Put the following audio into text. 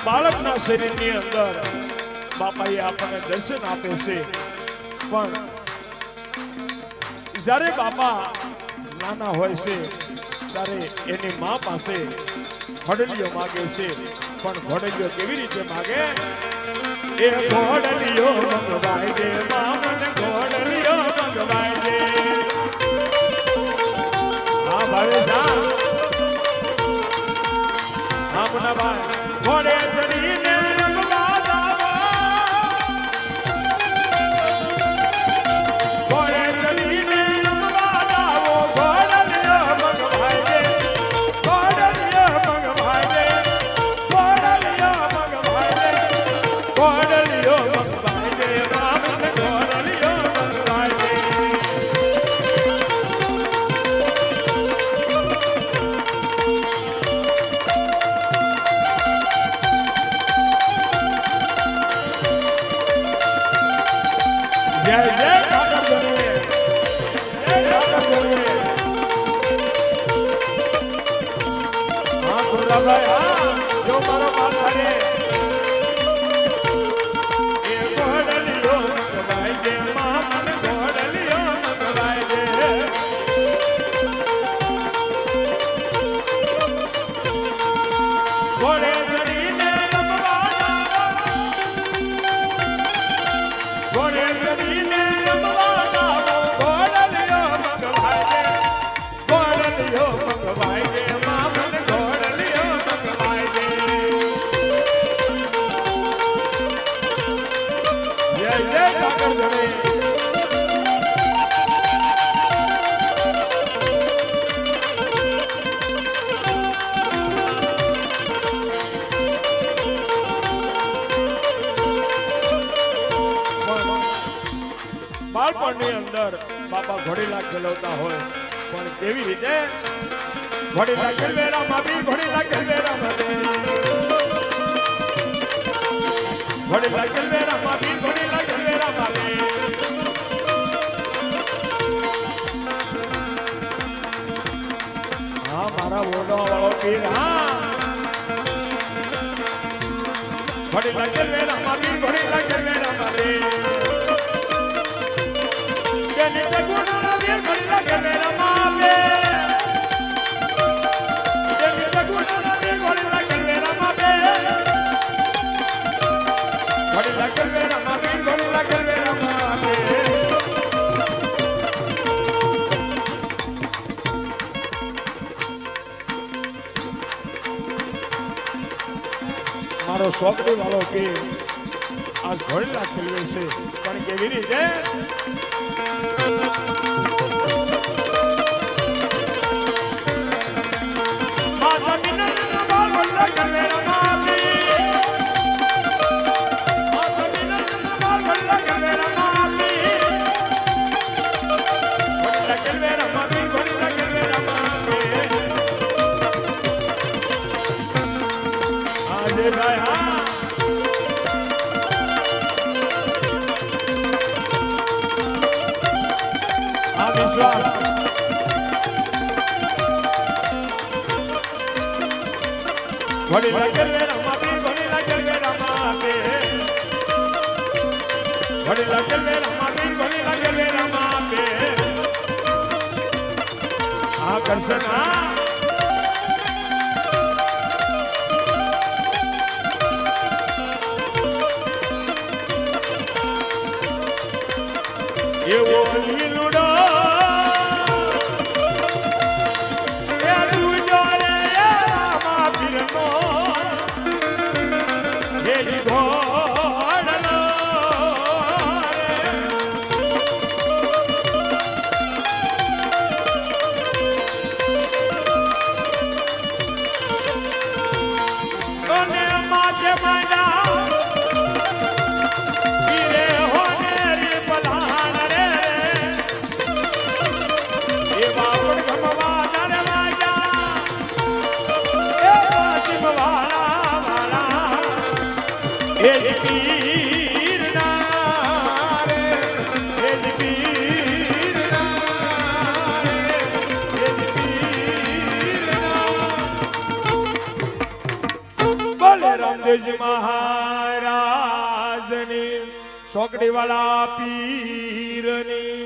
બાળકના શરીરની અંદર બાપાએ આપણને દર્શન આપે છે, પણ જ્યારે બાપા નાના હોય છે ત્યારે એની મા પાસે ઘોડલીઓ માગે છે, પણ ઘોડલીઓ કેવી રીતે માગે? એ ઘોડલીઓ મંગવાઈ દે મામન, ઘોડલીઓ મંગવાઈ દે. હા ભાવેશ, હા મુના ભાઈ, ઘોડે ચડીને રમવા જાવો, ઘોડે ચડીને રમવા જાવો, ઘોડલીઓ મંગવાઈ દે, ઘોડલીઓ મંગવાઈ દે, ઘોડલીઓ મંગવાઈ દે, ઘોડલીઓ મંગવાઈ દે, મામન ઘોડલીઓ મંગવાઈ દે. જય જય ઠાકર જને, જય ઠાકર જને. હા ગુરુદાભાઈ, હા જો મારો માલ થાય એ ઘોડલીઓ મંગવાઈ દે, મામન ઘોડલીઓ મંગવાઈ દે. ઘોડે ચડીને રમવા જાવો, ઘોડે ચડીને રમવા જાવો, ઘોડલીઓ મંગવાઈ દે, ઘોડલીઓ મંગવાઈ દે, મામન ઘોડલીઓ મંગવાઈ દે. જય જય ઠાકર જને. બાળપણની અંદર બાપા ઘોડીલા ખેલવતા હોય, પણ કેવી રીતે? ઘોડીલા ખેલવેરા માબી, ઘોડીલા ખેલવેરા માબી, ઘોડીલા ખેલવેરા માબી, ઘોડીલા ખેલવેરા માબી. હા મારા ઓરડા વાળો પીર, હા ઘોડીલા ખેલવેરા માબી, ઘોડીલા ખેલવેરા માબી. સોકડી વાળો પીર આ ઘોડલા ખેલવે છે પણ કેવી રીતે માતા વિના બાલ વલ્લા કરે રમાપી માતા વિના બાલ વલ્લા કરે રમાપી વલ્લા કરે રમાપી વલ્લા કરે રમાપી આજે ભાઈ હા વિશ્વાસ વડી લાગે રમાપી વડી લાગે રમાપી વડી લાગે રમાપી વડી લાગે રમાપી આ કરશે ના એવો લીલુડો રામદેવજી મહારાજની સોકડી વાળા પીરની